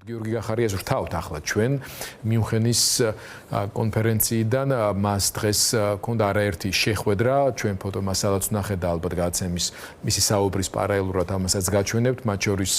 გიორგი გახარიას ვრთავთ ახლა ჩვენ მიუნხენის კონფერენციიდან მას დღეს ქონდა არაერთი შეხვედრა ჩვენ ფოტომასალაც ვნახეთ და ალბათ გადაცემის მისი საუბრის პარალელურად ამასაც გაჩვენებთ მათ შორის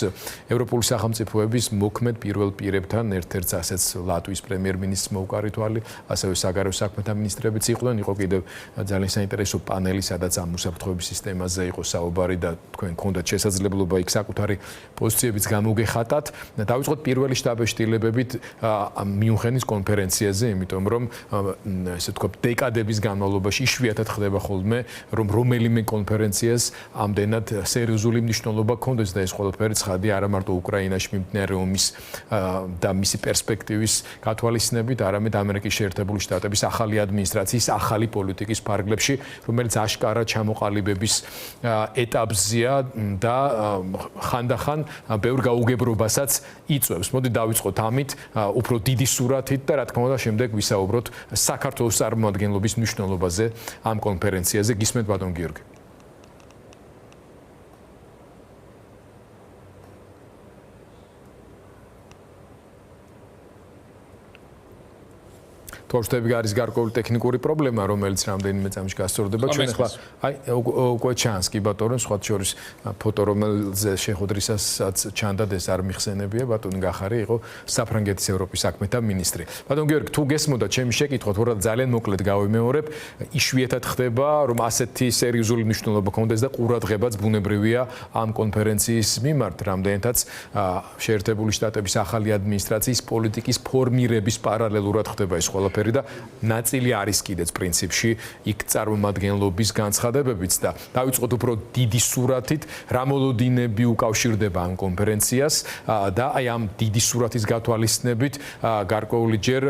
ევროპული სახელმწიფოების მოქმედ პირველ პირებთან ერთ-ერთ ასეც ლატვიის პრემიერ-მინისტრს მოუყარი თვალი ასევე საგარეო საქმეთა მინისტრებიც იყვნენ იყო კიდევ ძალიან საინტერესო პანელი სადაც ამ უსაფრთხოების სისტემაზე იყო საუბარი და თქვენ ქონდათ შესაძლებლობა იქ საკუთარი პოზიციებიც გამოგეხატათ დავიწყოთ პირველი შტაბ-შტილებებით მიუნხენის კონფერენციაზე, იმიტომ რომ ესე ვთქვათ, დეკადების განმავლობაში იშვიათად ხდება ხოლმე, რომ რომელიმე კონფერენციას ამდენად სერიოზული მნიშვნელობა ჰქონდეს და ეს ყველაფერი ცხადია არა მარტო უკრაინაში მიმდინარე ომის და მისი პერსპექტივის გათვალისწინებით, არამედ ამერიკის შეერთებული შტატების ახალი ადმინისტრაციის ახალი პოლიტიკის ფარგლებში, რომელიც აშკარა ჩამოყალიბების ეტაპზეა და ხანდახან ბევრ გაუგებრობასაც იწვევს. მოდი დავიწყოთ ამით, უფრო დიდი სურათით და რა თქმა უნდა შემდეგ ვისაუბროთ საქართველოს წარმომადგენლობის მნიშვნელობაზე ამ კონფერენციაზე. გისმენთ ბატონ გიორგი. თორშტები არის გარკვეული ტექნიკური პრობლემა, რომელიც რამდენიმე წამში გასწორდება. ჩვენ ახლა უკვე ჩანს კი ბატონო, სხვა შორის ფოტო რომელზე შეხვედრისასაც ჩანდა ეს არ მიხსენებია, ბატონი გახარი იყო საფრანგეთის ევროპის საქმეთა მინისტრი. ბატონ გიორგი, თუ გესმოდა ჩემი შეკითხვა, თორე ძალიან მოკლედ გავიმეორებ, იშვიათად ხდება, რომ ასეთი სერიოზული მნიშვნელობა ჰქონდეს და ყურადღებაც ბუნებრივია ამ კონფერენციის მიმართ, რამდენადაც შეერთებული შტატების ახალი ადმინისტრაციის პოლიტიკის ფორმირების პარალელურად ხდება ეს ყველაფერი და ნაწილი არის კიდეც პრინციპში იქ წარმომადგენლობის განცხადებებიც და დავიწყოთ უფრო დიდი სურათით რა მოლოდინები უკავშირდება ამ კონფერენციას და აი ამ დიდი სურათის გათვალისწინებით გარკვეული ჯერ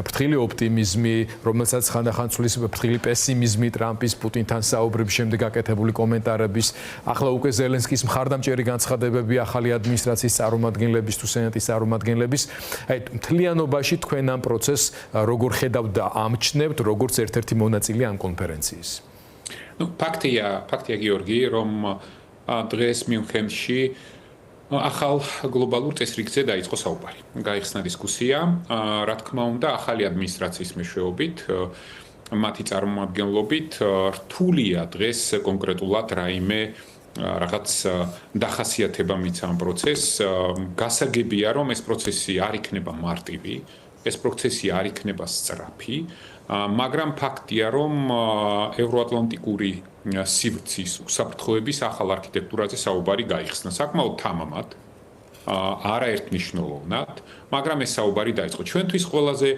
ფრთხილი ოპტიმიზმი რომელსაც ხანდახან ცვლის ფრთხილი პესიმიზმი ტრამპის პუტინთან საუბრების შემდეგ გაკეთებული კომენტარების ახლა უკვე ზელენსკის მხარდამჭერი განცხადებები ახალი ადმინისტრაციის წარმომადგენლების თუ სენატის წარმომადგენლების აი მთლიანობაში თქვენ ამ პროცესს როგორ ხედავთ და ამჩნევთ როგორც ერთ-ერთი მონაწილე ამ კონფერენციის. ფაქტია გიორგი, რომ დღეს მიუნხენში ახალ გლობალურ წესრიგზე დაიწყო საუბარი. გაიხსნა დისკუსია, რა თქმა უნდა, ახალი ადმინისტრაციის მეშვეობით, მათი წარმომადგენლობით რთულია დღეს კონკრეტულად რაიმე რაღაც დახასიათება მიცა ამ პროცესს. გასაგებია, რომ ეს პროცესი არ იქნება მარტივი. ეს პროცესი არ იქნება სწრაფი, მაგრამ ფაქტია, რომ ევროატლანტიკური სივრცის უსაფრთხოების ახალ არქიტექტურაზე საუბარი გაიხსნა. საკმაოდ თამამად, არაერთმნიშვნელოვნად, მაგრამ ეს საუბარი დაიწყო. ჩვენთვის ყველაზე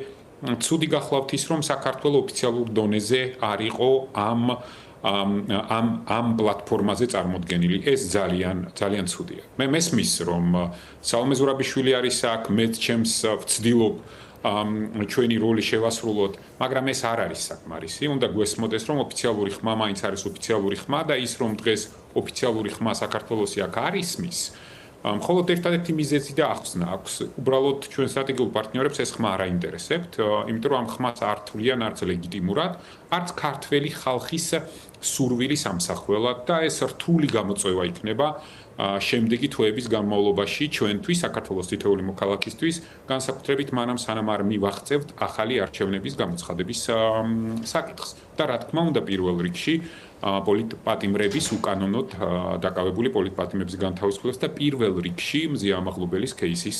ცუდი გახლავთ ის, რომ საქართველოს ოფიციალურ დონეზე არ იყო ამ პლატფორმაზე წარმოდგენილი. ეს ძალიან ცუდია. მე მესმის, რომ სალომე ზურაბიშვილი არის აქ, მეც ჩემს ვცდილობ ჩვენი როლი შევასრულოთ, მაგრამ ეს არ არის საკმარისი. უნდა გვესმოდეს, რომ ოფიციალური ხმა მაინც არის ოფიციალური ხმა და ის, რომ დღეს ოფიციალური ხმა საქართველოსი აქ არ ისმის, მხოლოდ ერთადერთი მიზეზი და ახსნა აქვს. უბრალოდ ჩვენ სტრატეგიულ პარტნიორებს ეს ხმა არ აინტერესებთ, იმიტომ რომ ამ ხმას არ თვლიან არც ლეგიტიმურად, არც ქართველი ხალხის სურვილის ამსახველად და ეს რთული გამოწვევა იქნება შემდეგი თვეების განმავლობაში ჩვენთვის საქართველოს თითოეული მოქალაქისთვის განსაკუთრებით მანამ სანამ არ მივახცევთ ახალი არჩევნების გამოცხადების საკითხს და რა თქმა უნდა პირველ რიგში პოლიტპატიმრების უკანონოდ დაკავებული პოლიტპატიმრების განთავისუფლებას და პირველ რიგში მზია ამაღლობელის კეისის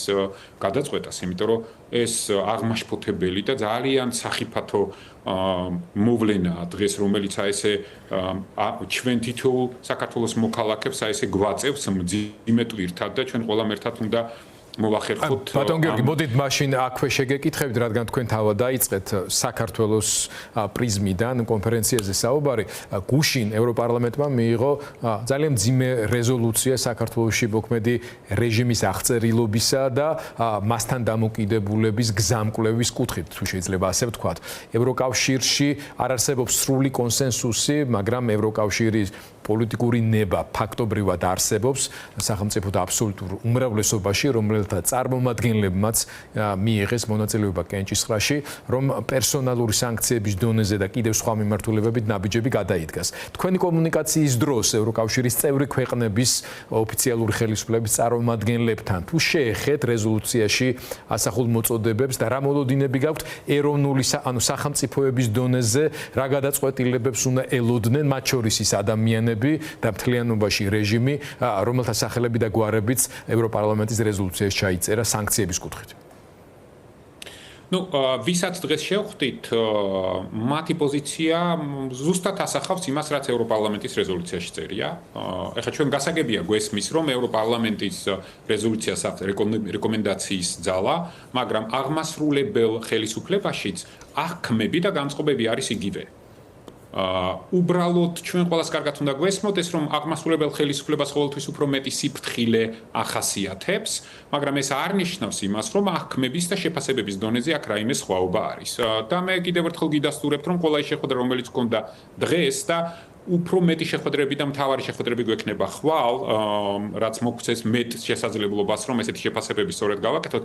გადაწყვეტას, იმიტომ რომ ეს აღმაშფოთებელი და ძალიან სახიფათო მოვლენაა დღეს, რომელიც ესე ჩვენ თითოეულ საქართველოს მოქალაქებს ესე გვაწევს მძიმე ტვირთად და ჩვენ ყველამ ერთად უნდა მოვახერხოთ. ბატონ გიორგი, მოდით მაშინ აქვე შეგეკითხებით, რადგან თქვენ თავად დაიწყეთ საქართველოს პრიზმიდან კონფერენციაზე საუბარი. გუშინ ევროპარლამენტმა მიიღო ძალიან მძიმე რეზოლუცია საქართველოში მოქმედი რეჟიმის აღწერილობისა და მასთან დამოკიდებულების გზამკვლევის კუთხით, თუ შეიძლება ასე ვთქვათ. ევროკავშირში არ არსებობს სრული კონსენსუსი, მაგრამ ევროკავშირის პოლიტიკური ნება ფაქტობრივად არსებობს სახელმწიფოთა აბსოლუტურ უმრავლესობაში, რომელიც მებრძოლთა წარმომადგენლებმაც მიიღეს მონაწილეობა კენჭისყრაში, რომ პერსონალური სანქციების დონეზე და კიდევ სხვა მიმართულებებით ნაბიჯები გადაიდგას. თქვენი კომუნიკაციის დროს ევროკავშირის წევრი ქვეყნების ოფიციალური ხელისუფლების წარმომადგენლებთან თუ შეეხეთ რეზოლუციაში ასახულ მოწოდებებს და რა მოლოდინები გაქვთ ეროვნული სახელმწიფოების დონეზე, რა გადაწყვეტილებებს უნდა ელოდნენ, მათ შორის ის ადამიანები და მთლიანობაში რეჟიმი, რომელთა სახელები და გვარებიც ევროპარლამენტის რეზოლუციაში ჩაიწერა სანქციების კუთხით. ვისაც დღეს შევხვდით, მათი პოზიცია ზუსტად ასახავს იმას, რაც ევროპარლამენტის რეზოლუციაში წერია. ეხლა ჩვენ გასაგებია გვესმის, რომ ევროპარლამენტის რეზოლუციას აქვს რეკომენდაციის ძალა, მაგრამ აღმასრულებელ ხელისუფლებაშიც აღქმები და განწყობები არის იგივე. უბრალოდ ჩვენ ყველას კარგად უნდა გვესმოთ ეს, რომ აღმასრულებელ ხელისუფლებას ყოველთვის უფრო მეტი სიფრთხილე ახასიათებს, მაგრამ ეს არ ნიშნავს იმას, რომ აღქმების და შეფასებების დონეზე აქ რაიმე სხვაობა არის. და მე კიდევ ერთხელ გიდასტურებთ, რომ ყველა ის შეხვედრა, რომელიც გქონდა დღეს და უფრო მეტი შეხვედრები და მთავარი შეხვედრები გვექნება ხვალ, რაც მოგცეს მეტ შესაძლებლობას, რომ ესეთი შეფასებები სწორედ გავაკეთოთ.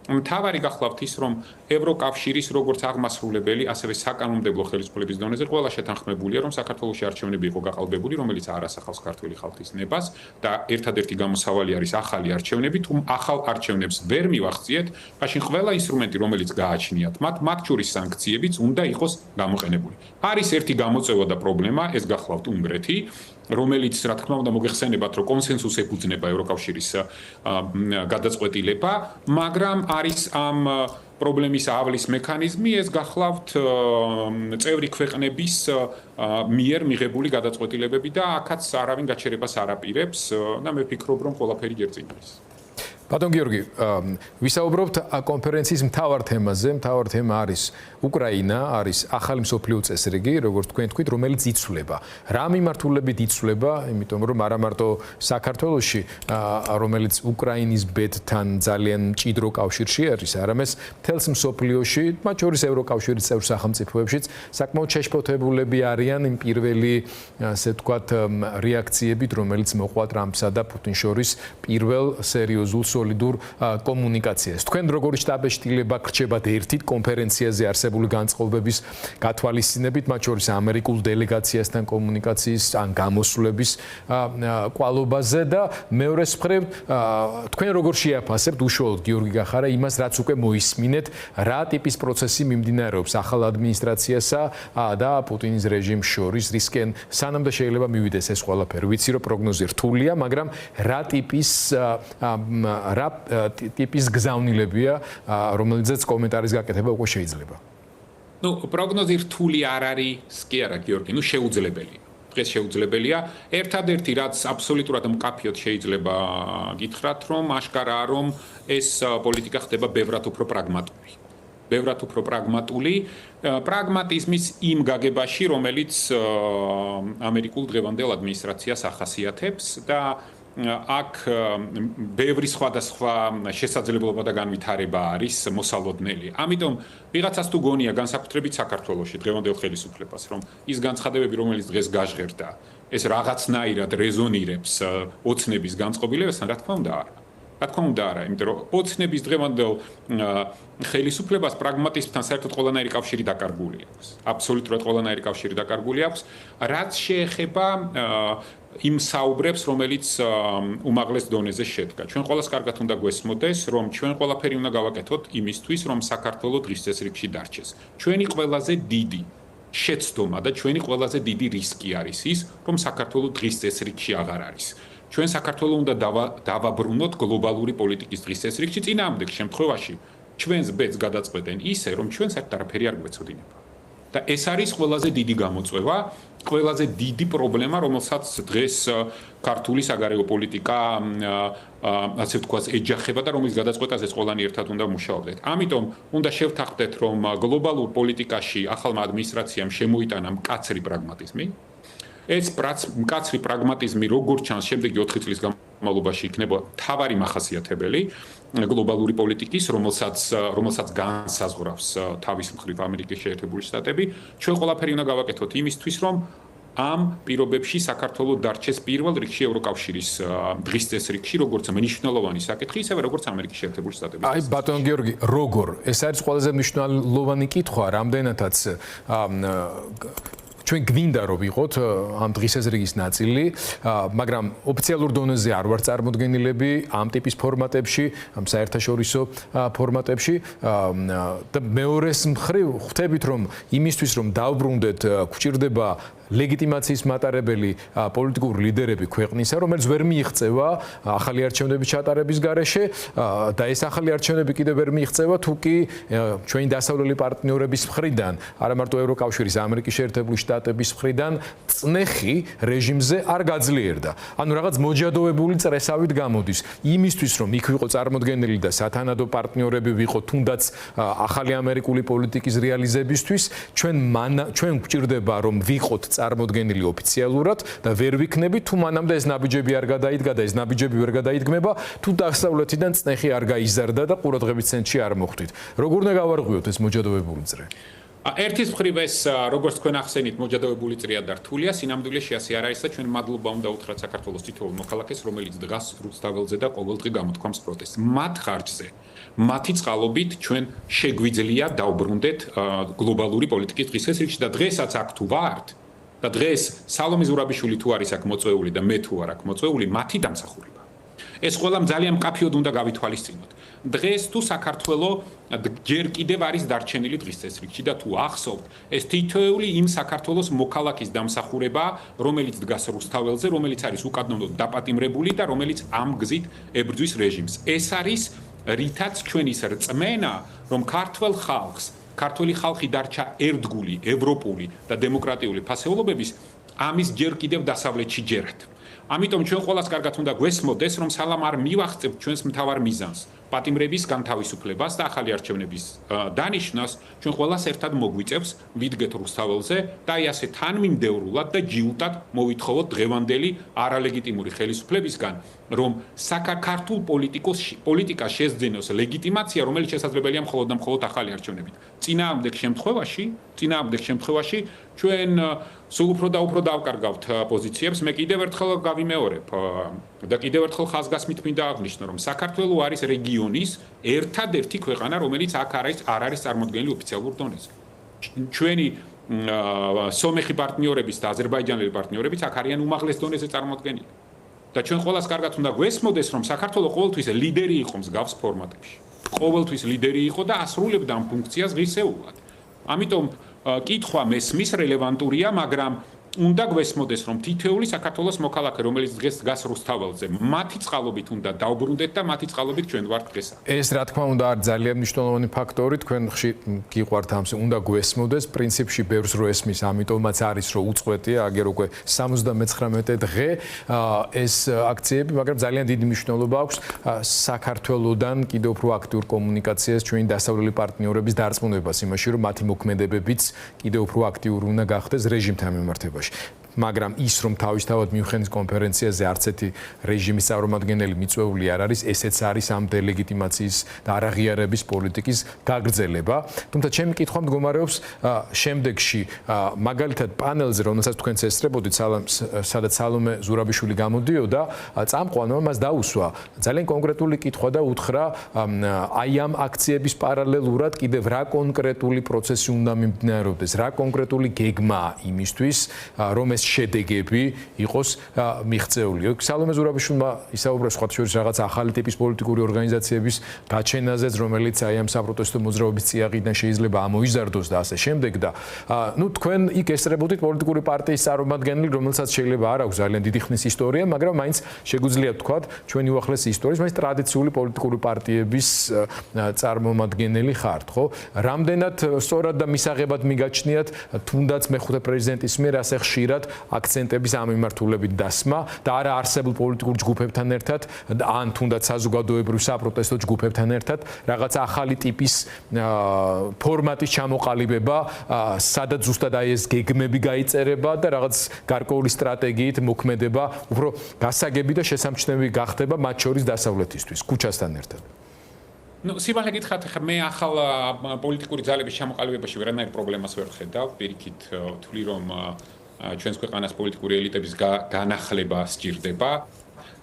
მთავარი გახლავთ ის, რომ ევროკავშირის როგორც აღმასრულებელი, ასევე საკანონმდებლო ხელისუფლების დონეზე ყველა შეთანხმებულია, რომ საქართველოში არჩევნები იყო გაყალბებული, რომელიც არ ასახავს ქართული ხალხის ნებას და ერთადერთი გამოსავალი არის ახალი არჩევნები, თუ ახალ არჩევნებს ვერ მივახციეთ, მაშინ ყველა ინსტრუმენტი, რომელიც გააჩნიათ, მათ შორის სანქციებიც უნდა იყოს გამოყენებული. არის ერთი გამოწვევა და პრობლემა, ეს გახლავთ უნგრეთი, რომელიც რა თქმა უნდა მოგეხსენებათ, რომ კონსენსუსს ეფუძნება ევროკავშირის გადაწყვეტილება, მაგრამ არის ამ პრობლემის ავლის მექანიზმი, ეს გახლავთ წევრი ქვეყნების მიერ მიღებული გადაწყვეტილებები და აქაც არავინ გაჩერებას არ აპირებს და მე ვფიქრობ, რომ ყველაფერი ჯერ წინ არის. ბატონ გიორგი, ვისაუბრობთ კონფერენციის მთავარ თემაზე. მთავარ თემა არის უკრაინა, არის ახალი მსოფლიო წესრიგი, როგორც თქვენ თქვით, რომელიც იცვლება. რა მიმართულებით იცვლება? იმიტომ რომ არა მარტო საქართველოში, რომელიც უკრაინის ბედთან ძალიან მჭიდრო კავშირში არის, არამედ მთელს მსოფლიოში, მათ შორის ევროკავშირის წევრ სახელმწიფოებშიც საკმაოდ შეშფოთებულები არიან იმ პირველი, ასე ვთქვათ, რეაქციებით, რომელიც მოყვა ტრამპსა და პუტინს შორის პირველ სერიოზულ სოლიდურ კომუნიკაციას. თქვენ როგორი შტაბ-შტილება გრჩებათ ერთით კონფერენციაზე არსებული განწყობების გათვალისწინებით, მათ შორის ამერიკულ დელეგაციასთან კომუნიკაციის ან გამოსვლების კვალობაზე და მეორეს მხრივ თქვენ როგორ შეაფასებთ უშუალოდ გიორგი გახარა იმას, რაც უკვე მოისმინეთ, რა ტიპის პროცესი მიმდინარეობს ახალ ადმინისტრაციასა და პუტინის რეჟიმს შორის, რისკენ სანამ და შეიძლება მივიდეს ეს ყველაფერი. ვიცი რომ პროგნოზი რთულია, მაგრამ რა ტიპის გზავნილებია, რომელზეც კომენტარის გაკეთება უკვე შეიძლება. პროგნოზი რთული არ არის, კი არა გიორგი, შეუძლებელია. დღეს შეუძლებელია. ერთადერთი რაც აბსოლუტურად მკაფიოდ შეიძლება გითხრათ, რომ აშკარაა, რომ ეს პოლიტიკა ხდება ბევრად უფრო პრაგმატული. ბევრად უფრო პრაგმატიზმის იმ გაგებაში, რომელიც ამერიკულ დღევანდელ ადმინისტრაციას ახასიათებს და აქ ბევრი სხვადასხვა შესაძლებლობა და განვითარება არის მოსალოდნელი. ამიტომ ვიღაცას თუ გონია განსაკუთრებით საქართველოში დღევანდელ ხელისუფლებას, რომ ის განცხადებები, რომელიც დღეს გაჟღერდა, ეს რაღაცნაირად რეზონირებს ოცნების განწყობილებასთან, რა თქმა უნდა არა. რა თქმა უნდა არა, იმიტომ რომ ოცნების დღევანდელ ხელისუფლებას პრაგმატიზმთან საერთოდ ყველანაირი კავშირი დაკარგული აქვს. აბსოლუტურად ყველანაირი კავშირი დაკარგული აქვს. რაც შეეხება იმ საუბრებს, რომელიც უმაღლეს დონეზე შედგა. ჩვენ ყველას კარგად უნდა გვესმოდეს, რომ ჩვენ ყველაფერი უნდა გავაკეთოთ იმისთვის, რომ საქართველო დღის წესრიგში დარჩეს. ჩვენი ყველაზე დიდი შეცდომა და ჩვენი ყველაზე დიდი რისკი არის ის, რომ საქართველო დღის წესრიგში აღარ არის. ჩვენ საქართველო უნდა დავაბრუნოთ გლობალური პოლიტიკის დღის წესრიგში, წინააღმდეგ შემთხვევაში ჩვენს ბედს გადაწყვეტენ ისე, რომ ჩვენ საერთოდ არაფერი არ გვეცოდინება. და ეს არის ყველაზე დიდი გამოწვევა, ყველაზე დიდი პრობლემა, რომელსაც დღეს ქართული საგარეო პოლიტიკა ასე ვთქვათ ეჯახება და რომლის გადაწყვეტაზეც ყველანი ერთად უნდა მუშაობდეთ. ამიტომ უნდა შევთანხმდეთ, რომ გლობალურ პოლიტიკაში ახალმა ადმინისტრაციამ შემოიტანა მკაცრი პრაგმატიზმი. ეს მკაცრი პრაგმატიზმი როგორც ჩანს შემდეგი 4 წლის განმავლობაში იქნება მთავარი მახასიათებელი გლობალური პოლიტიკის, რომელსაც განსაზღვრავს თავის მხრივ ამერიკის შეერთებული შტატები. ჩვენ ყველაფერი უნდა გავაკეთოთ იმისთვის, რომ ამ პირობებში საქართველოს დარჩეს პირველ რიგში ევროკავშირის დღის წესრიგში, როგორც მნიშვნელოვანი საკითხი, ისევე როგორც ამერიკის შეერთებული შტატების. აი ბატონ გიორგი, როგორ? ეს არის ყველაზე მნიშვნელოვანი კითხვა, რამდენადაც ჩვენ გვინდა რომ ვიყოთ ამ დღის წესრიგის ნაწილი, მაგრამ ოფიციალურ დონეზე არ ვარ წარმოდგენილები ამ ტიპის ფორმატებში, ამ საერთაშორისო ფორმატებში და მეორეს მხრივ ხვდებით რომ იმისთვის რომ დავბრუნდეთ გვჭირდება ლეგიტიმაციის მატარებელი პოლიტიკური ლიდერები ქვეყნისა, რომელიც ვერ მიიღწევა ახალი არჩევნების ჩატარების გარეშე და ეს ახალი არჩევნები კიდევ ვერ მიიღწევა თუ კი ჩვენი დასავლელი პარტნიორების მხრიდან, არა მარტო ევროკავშირის, ამერიკის შეერთებული შტატების მხრიდან წნეხი რეჟიმზე არ გაძლიერდა. ანუ რაღაც მოჯადოებული წრესავით გამოდის. იმისთვის რომ იქ ვიყო წარმოდგენილი და სათანადო პარტნიორები ვიყო თუნდაც ახალი ამერიკული პოლიტიკის რეალიზებისთვის, ჩვენ გვჭირდება რომ ვიყოთ წარმოდგენილი ოფიციალურად და ვერ ვიქნებით თუ მანამდე ეს ნაბიჯები არ გადაიდგა და ეს ნაბიჯები ვერ გადაიდგმება თუ დასავლეთიდან წნეხი არ გაიზარდა და ყურადღების ცენტრში არ მოხვდით. როგორ უნდა გავარღვიოთ ეს მოჯადოებული წრე? ერთის მხრივ ეს როგორც თქვენ ახსენით მოჯადოებული წრეა და რთულია, სინამდვილეში ასე არ არის და ჩვენ მადლობა უნდა უთხრათ საქართველოს თითოეულ მოქალაქეს, რომელიც დგას რუსთაველზე და ყოველდღე გამოთქვამს პროტესტს. მათ ხარჯზე მათი წყალობით ჩვენ შეგვიძლია დავბრუნდეთ გლობალური პოლიტიკის დღის წესრიგში და დღესაც აქ თუ ვართ და დღეს სალომე ზურაბიშვილი თუ არის აქ მოწვეული და მე თუ არ აქ მოწვეული, მათი დამსახურება. ეს ყველამ ძალიან მკაფიოდ უნდა გავითვალისწინოთ. დღეს თუ საქართველო ჯერ კიდევ არის დარჩენილი დღის წესრიგში და თუ ახსოვთ, ეს თითოეული იმ საქართველოს მოქალაქის დამსახურება, რომელიც დგას რუსთაველზე, რომელიც არის უკანონოდ დაპატიმრებული და რომელიც ამ გზით ებრძვის რეჟიმს. ეს არის რითაც ჩვენი რწმენა, რომ ქართველი ხალხი დარჩა ერთგული, ევროპული და დემოკრატიული ფასეულობების ამის ჯერ კიდევ დასავლეთში ჯერათ. ამიტომ ჩვენ ყველას კარგად უნდა გვესმოდეს, რომ სალამ არ მივახცებთ ჩვენს მთავარ მიზანს, პატიმრების განთავისუფლებას და ახალი არჩევნების დანიშნას, ჩვენ ყველას ერთად მოგვიწევს ვიდგეთ რუსთაველზე და აი ასე თანმიმდევრულად და ჯიუტად მოვითხოვოთ დღევანდელი არალეგიტიმური ხელისუფლებისგან, რომ საქართველოს პოლიტიკას შესძენოს ლეგიტიმაცია, რომელიც შესაძლებელია მხოლოდ და მხოლოდ ახალი არჩევნებით. წინააღმდეგ შემთხვევაში ჩვენ სულ უფრო და უფრო დავკარგავთ პოზიციებს. მე კიდევ ერთხელ გავიმეორებ და კიდევ ერთხელ ხაზგასმით მინდა აღნიშნო, რომ საქართველოს არის რეგიონის ერთადერთი ქვეყანა, რომელიც აქ არ არის წარმოდგენილი ოფიციალურ დონეზე. ჩვენი სომეხი პარტნიორების და აზერბაიჯანელი პარტნიორებიც აქ არიან უმაღლეს დონეზე წარმოდგენილი. და ჩვენ ყველას კარგად უნდა გვესმოდეს, რომ საქართველოს ყოველთვის ლიდერი იყო მსგავს ფორმატებში. ყოველთვის ლიდერი იყო და ასრულებდა ამ ფუნქციას ღირსეულად. ამიტომ კითხვა მესმის რელევანტურია, მაგრამ უნდა გვესმოდეს, რომ თითოეული საქართველოს მოქალაქე, რომელიც დღეს დგას რუსთაველზე, მათი წყალობით უნდა დავბრუნდეთ და მათი წყალობით ჩვენ ვართ დღეს. ეს რა თქმა უნდა არის ძალიან მნიშვნელოვანი ფაქტორი, თქვენ გიყვართ ამზე, უნდა გვესმოდეს, პრინციპში ბევრს რო ესმის, ამიტომაც არის რომ უწყვეტია, აგერ უკვე 79 დღე ეს აქციები, მაგრამ ძალიან დიდი მნიშვნელობა აქვს საქართველოსთან კიდევ უფრო აქტიურ კომუნიკაციას ჩვენი დასავლელი პარტნიორების დარწმუნებას იმაში, რომ მათი მოქმედებებიც კიდევ უფრო აქტიური უნდა გახდეს რეჟიმთან მიმართებაში. მაგრამ ის რომ თავისთავად მიუნხენის კონფერენციაზე არც ერთი რეჟიმის წარმომადგენელი მიწვეული არ არის, ესეც არის ამ დელეგიტიმაციის და არაღიარების პოლიტიკის გაგრძელება. თუმცა ჩემი კითხვა მდგომარეობს შემდეგში, მაგალითად პანელზე, რომელსაც თქვენც ესწრებოდით, სადაც სალომე ზურაბიშვილი გამოდიოდა, წამყვანმა მას დაუსვა ძალიან კონკრეტული კითხვა და უთხრა, აი ამ აქციების პარალელურად კიდევ რა კონკრეტული პროცესი უნდა მიმდინარეობდეს, რა კონკრეტული გეგმაა იმისთვის, რომ ეს შედეგები იყოს მიღწეული. სალომე ზურაბიშვილმა ისაუბრა სხვა შორის რაღაც ახალი ტიპის პოლიტიკური ორგანიზაციების გაჩენაზეც, რომელიც აი ამ საპროტესტო მოძრაობის წიაღიდან შეიძლება ამოიზარდოს და ასე შემდეგ და თქვენ იქ ესწრებოდით პოლიტიკური პარტიის წარმომადგენელი, რომელსაც შეიძლება არ აქვს ძალიან დიდი ხნის ისტორია, მაგრამ მაინც შეგვიძლია ვთქვათ, ჩვენი უახლესი ისტორიის, მაინც ტრადიციული პოლიტიკური პარტიების წარმომადგენელი ხართ, ხო? რამდენად სწორად და მისაღებად მიგაჩნიათ თუნდაც მეხუთე პრეზიდენტის მიერ ასე ხშირად აქცენტების ამ მიმართულებით დასმა და არა არსებულ პოლიტიკურ ჯგუფებთან ერთად ან თუნდაც საზოგადოებრივ საპროტესტო ჯგუფებთან ერთად რაღაც ახალი ტიპის ფორმატის ჩამოყალიბება, სადაც ზუსტად აი ეს გეგმები გაიწერება და რაღაც გარკვეული სტრატეგიით მოქმედება უფრო გასაგები და შესამჩნევი გახდება მათ შორის დასავლეთისთვის, ქუჩასთან ერთად. სიმართლე გითხრათ, ხა მე ახალ პოლიტიკური ძალების ჩამოყალიბებაში ვერანაირ პრობლემას ვერ ხედავ. პირიქით, თვლი რომ ჩვენს ქვეყანას პოლიტიკური ელიტების განახლება სჭირდება.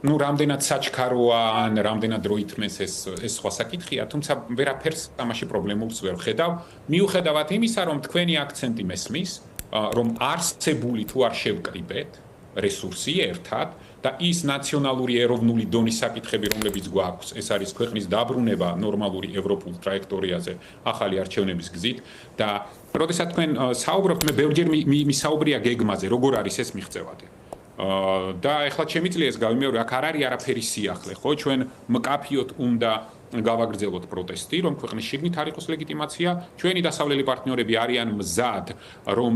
Ну, რამდენად საჩქაროა ან რამდენად დროითმეს ეს სხვა საკითხია, თუმცა ვერაფერს ამაში პრობლემებს ვერ ხედავ. მიუხედავად იმისა, რომ თქვენი აქცენტი მესმის, რომ არსებული თუ არ შევკრიბეთ რესურსი ერთად და ის ნაციონალური ეროვნული დონის საკითხები, რომლებიც გვაქვს, ეს არის ქვეყნის დაბრუნება ნორმალური ევროპულ ტრაექტორიაზე, ახალი არჩევნების გზით და როდესაც თქვენ საუბრობთ, მე ბევრჯერ მისაუბრია გეგმაზე, როგორ არის ეს მიღწევადი. და ეხლა შემიძლია ეს გავიმეორო, აქ არ არის არაფერი სიახლე, ხო? ჩვენ მკაფიოდ უნდა გავაგრძელოთ პროტესტი, რომ ქვეყნის შიგნით არ იყოს ლეგიტიმაცია, ჩვენი დასავლელი პარტნიორები არიან მზად, რომ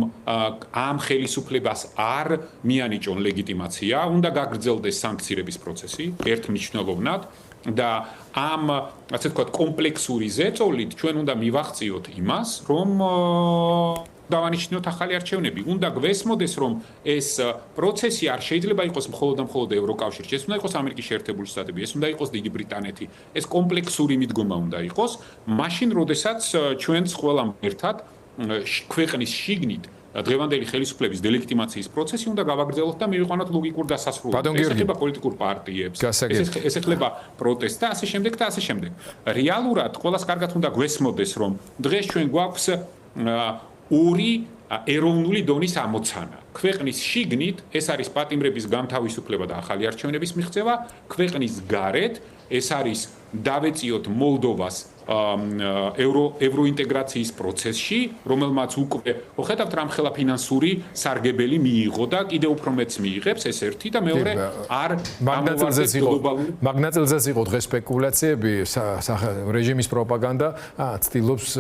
ამ ხელისუფლებას არ მიანიჭონ ლეგიტიმაცია, უნდა გაგრძელდეს სანქციების პროცესი, ერთმნიშვნელოვნად და ამ, ასე ვთქვათ, კომპლექსური ზეწოლით ჩვენ უნდა მივახციოთ იმას, რომ დავანიშნოთ ახალი არჩევნები. უნდა გვესმოდეს, რომ ეს პროცესი არ შეიძლება იყოს მხოლოდ და მხოლოდ ევროკავშირში, ეს უნდა იყოს ამერიკის შეერთებული შტატები, ეს უნდა იყოს დიდი ბრიტანეთი. ეს კომპლექსური მიდგომა უნდა იყოს, მაშინ, როდესაც ჩვენც ყველამ ერთად ქვეყნის შიგნით დღევანდელი ხელისუფლების დელეგიტიმაციის პროცესი უნდა გავაგრძელოთ და მივიყვანოთ ლოგიკურ დასასრულებლად. ეს ეხება პოლიტიკურ პარტიებს, ეს ეხება პროტესტს და ასე შემდეგ და ასე შემდეგ. რეალურად ყველას კარგად უნდა გვესმოდეს, რომ დღეს ჩვენ გვაქვს ორი ეროვნული დონის ამოცანა. ქვეყნის შიგნით ეს არის პატიმრების განთავისუფლება და ახალი არჩევნების მიღწევა, ქვეყნის გარეთ ეს არის დავეწიოთ მოლდოვას ევროინტეგრაციის პროცესში, რომელმაც უკვე ხედავთ რამხელა ფინანსური სარგებელი მიიღო და კიდევ უფრო მეც მიიღებს, ეს ერთი და მეორე არ მაგნაწილზეც იყო დღეს სპეკულაციები, რეჟიმის პროპაგანდა ცდილობს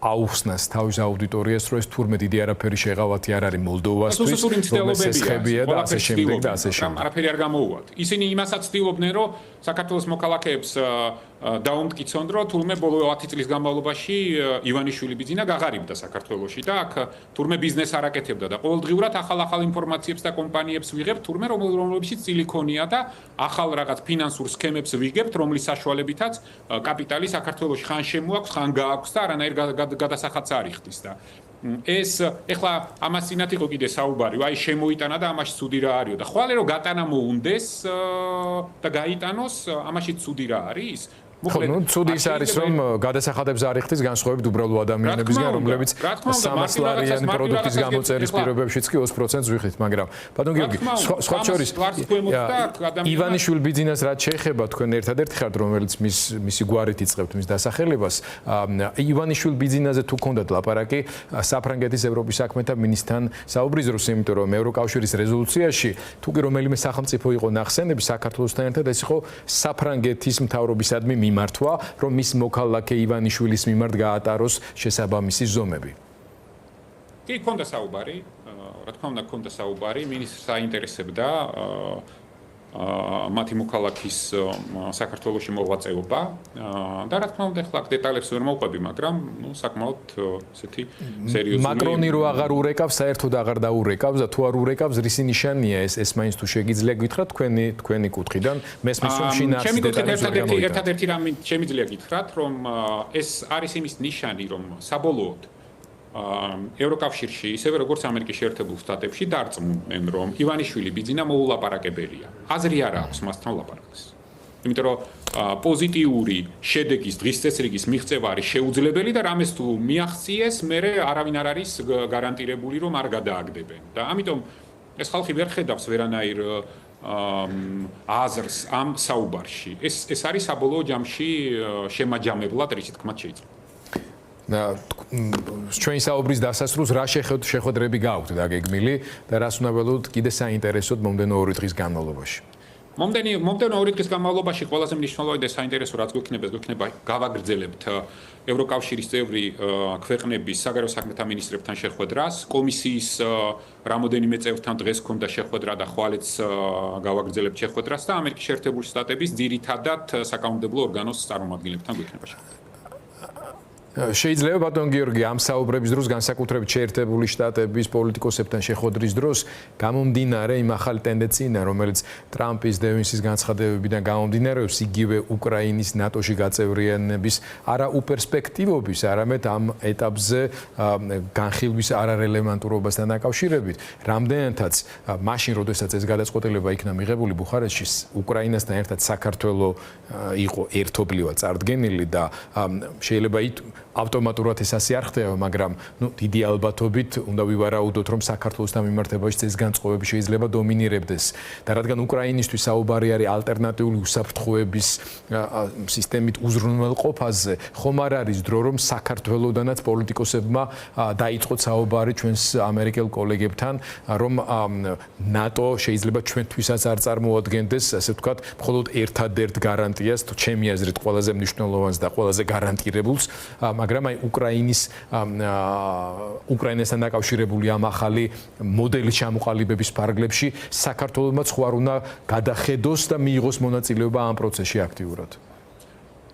აუხსნას თავის აუდიტორიას, რომ ეს თურმე დიდი არაფერი შეღავათი არ არის მოლდოვასთვის, რომელიც ესხებია და ასე შემდეგ და ასე შემდეგ. არაფერი არ გამოუვათ. ისინი იმასაც ცდილობდნენ, რომ საქართველოს მოქალაქეებს დაუმტკიცონ, რომ თურმე ბოლო 10 წლის განმავლობაში ივანიშვილი ბიძინა გაღარიბდა საქართველოში და აქ თურმე ბიზნეს არ აკეთებდა და ყოველდღიურად ახალ კომპანიებს და კომპანიებს ვიღებთ, თურმე რომლებიც წილი ქონია და ახალ რაღაც ფინანსურ სქემებს ვიღებთ, რომლის საშუალებითაც კაპიტალი საქართველოში ხან შემოაქვს, ხან გააქვს და არანაირ გადასახადს არ იხდის და ეს ეხლა ამას წინათ იყო კიდე საუბარი, აი შემოიტანა და ამაში ცუდი რა არისო და ხვალე რომ გატანა მოუნდეს და გაიტანოს, ამაში ცუდი რა არის? ну, ცუდი ის არის, რომ გადასახადებს არ იხდის განსხვავებით უბრალო ადამიანებისგან, რომლებიც 300 ლარიანი პროდუქტის გამოწერის პირობებშიც კი 20%-ს ვიხდით, მაგრამ ბატონ გიორგი, სხვა შორის ივანიშვილ ბიძინას რაც შეეხება, თქვენ ერთადერთი ხართ, რომელიც მისი გვარით იწყებთ მის დასახელებას, ივანიშვილ ბიძინაზე თუ ქონდათ ლაპარაკი, საფრანგეთის ევროპის საქმეთა მინისტრთან საუბრის დროს, იმიტომ რომ ევროკავშირის რეზოლუციაში თუ კი რომელიმე სახელმწიფო იყო ნახსენები საქართველოსთან ერთად, ეს იყო საფრანგეთის მთავრობისადმი მიმართვა, რომ მის მოქალაქე ივანიშვილის მიმართ გაატაროს შესაბამისი ზომები. კი, ქონდა საუბარი, რა თქმა უნდა, ქონდა საუბარი, მინისტრს აინტერესებდა მათი მოქალაქის საქართველოში მოღვაწეობა და რა თქმა უნდა, ახლა დეტალებს ვერ მოვყვები, მაგრამ საკმაოდ ესეთი სერიოზული მაკრონი რო აღარ урეკავს, საერთოდ აღარ დაურეკავს და თუ არ урეკავს, რის ნიშანია ეს მაინც თუ შეგიძლია გითხრათ თქვენი კუთხიდან, მესმის რომ შინაარსი დეტალებს ვერ გამოიტანთ. ერთადერთი რამ შემიძლია გითხრათ, რომ ეს არის იმის ნიშანი, რომ საბოლოოდ ევროკავშირში, ისევე როგორც ამერიკის შეერთებულ შტატებში დარწმუნდნენ, რომ ივანიშვილი ბიძინა მოულაპარაკებელია. აზრი არ აქვს მასთან ლაპარაკის. იმიტომ რომ პოზიტიური შედეგის დღის წესრიგის მიღწევა არის შეუძლებელი და რამეს თუ მიაღწიეს, მერე არავინ არ არის გარანტირებული, რომ არ გადააგდებენ. და ამიტომ ეს ხალხი ვერ ხედავს ვერანაირ აზრს ამ საუბარში. ეს არის საბოლოო ჯამში შემაჯამებლად, რითი თქმაც შეიძლება. ჩვენი საუბრის დასასრულს რა შეხვედრები გაქვთ დაგეგმილი და რას უნდა ველოდოთ კიდე საინტერესოდ მომდენო 2 დღის განმავლობაში? მომდენო 2 დღის განმავლობაში ყველაზე მნიშვნელოვანი და საინტერესო რაც გვექნება გავაგრძელებთ ევროკავშირის წევრი ქვეყნების საგარეო საქმეთა მინისტრებთან შეხვედრას, კომისიის რამოდენიმე წევრთან დღეს ქონდა შეხვედრა და ხვალეც გავაგრძელებთ შეხვედრას და ამერიკის შეერთებული შტატების ძირითადად საკანონმდებლო ორგანოს წარმომადგენლებთან გვექნება შეხვედრა. შეიძლება ბატონ გიორგი ამ საუბრების დროს განსაკუთრებით შეერთებული შტატების პოლიტიკოსებთან შეხვედრის დროს გამომდინარე იმ ახალი ტენდენციიდან, რომელიც ტრამპის დევისის განცხადებებიდან გამომდინარეობს, იგივე უკრაინის ნატოში გაწევრიანების არა უპერსპექტივობის, არამედ ამ ეტაპზე განხილვის არარელევანტურობასთან დაკავშირებით, რამდენადაც მაშინ, როდესაც ეს გადაწყვეტილება იქნა მიღებული ბუხარესტში, უკრაინასთან ერთად საქართველოს იყო ერთობლივად წარდგენილი და შეიძლება ავტომატურად ეს ასე არ ხდება, მაგრამ დიდი ალბათობით უნდა ვივარაუდოთ, რომ საქართველოსთან მიმართებაში ეს განწყობები შეიძლება დომინირებდეს. და რადგან უკრაინისთვის საუბარი არის ალტერნატიული უსაფრთხოების სისტემით უზრუნველყოფაზე, ხომ არ არის დრო, რომ საქართველოსდანაც პოლიტიკოსებმა დაიწყოთ საუბარი ჩვენს ამერიკელ კოლეგებთან, რომ ნატო შეიძლება ჩვენთვისაც არ წარმოადგენდეს, ასე ვთქვათ, მხოლოდ ერთადერთ გარანტიას, ჩემი აზრით, ყველაზე მნიშვნელოვანს და ყველაზე გარანტირებულს, მაგრამ აი უკრაინასთან დაკავშირებული ამ ახალი მოდელის ჩამოყალიბების ფარგლებში საქართველოსმაც ხوار უნდა გადახედოს და მიიღოს მონაწილეობა ამ პროცესში აქტიურად.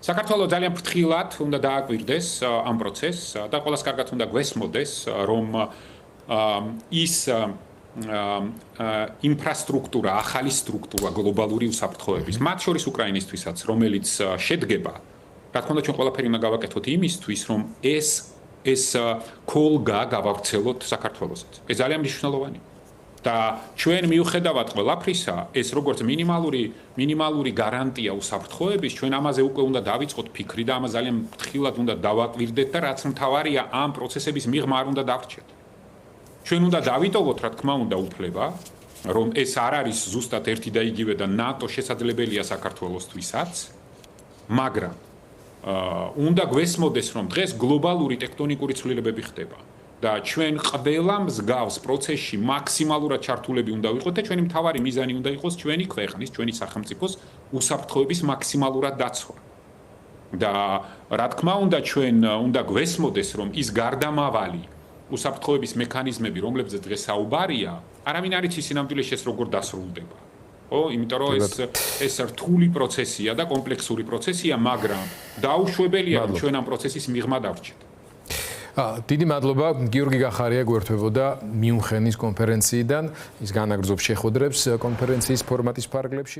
საქართველოს ძალიან ფრთხილად უნდა დააკვირდეს ამ პროცესს და ყველას კარგად უნდა გვესმოდეს, რომ ის ინფრასტრუქტურა, ახალი სტრუქტურა გლობალური უსაფრთხოების, მათ შორის უკრაინისთვისაც, რომელიც შედგება, რა თქმა უნდა, ჩვენ ყველაფერი უნდა გავაკეთოთ იმისთვის, რომ ეს კოლგა გავავრცელოთ საქართველოსაც. ეს ძალიან მნიშვნელოვანია. და ჩვენ მიუხედავად ყველაფრისა, ეს როგორც მინიმალური გარანტია უსაფრთხოების, ჩვენ ამაზე უკვე უნდა დავიწყოთ ფიქრი და ამას ძალიან ფრთხილად უნდა დავაკვირდეთ და რაც მთავარია, ამ პროცესების მიღმა არ უნდა დავრჩეთ. ჩვენ უნდა დავიტოვოთ, რა თქმა უნდა, უფლება, რომ ეს არ არის ზუსტად ერთი და იგივე და ნატო შესაძლებელია საქართველოსთვისაც, მაგრამ უნდა გვესმოდეს, რომ დღეს გლობალური ტექტონიკური ცვლილებები ხდება და ჩვენ ყველა მსგავს პროცესში მაქსიმალურად ჩართულები უნდა ვიყოთ და ჩვენი მთავარი მიზანი უნდა იყოს ჩვენი ქვეყნის, ჩვენი სახელმწიფოს უსაფრთხოების მაქსიმალურად დაცვა. და რა თქმა უნდა, ჩვენ უნდა გვესმოდეს, რომ ის გარდამავალი უსაფრთხოების მექანიზმები, რომლებზეც დღეს საუბარია, არავინ არ იცის სინამდვილეში ეს როგორ დასრულდება. იმიტომ რომ ეს რთული პროცესია და კომპლექსური პროცესია, მაგრამ დაუშვებელია რომ ჩვენ ამ პროცესის მიღმა დავრჩეთ. დიდი მადლობა, გიორგი გახარია გვერდებოდა მიუნხენის კონფერენციიდან, ის განაგრძობს შეხვედრებს კონფერენციის ფორმატის ფარგლებში.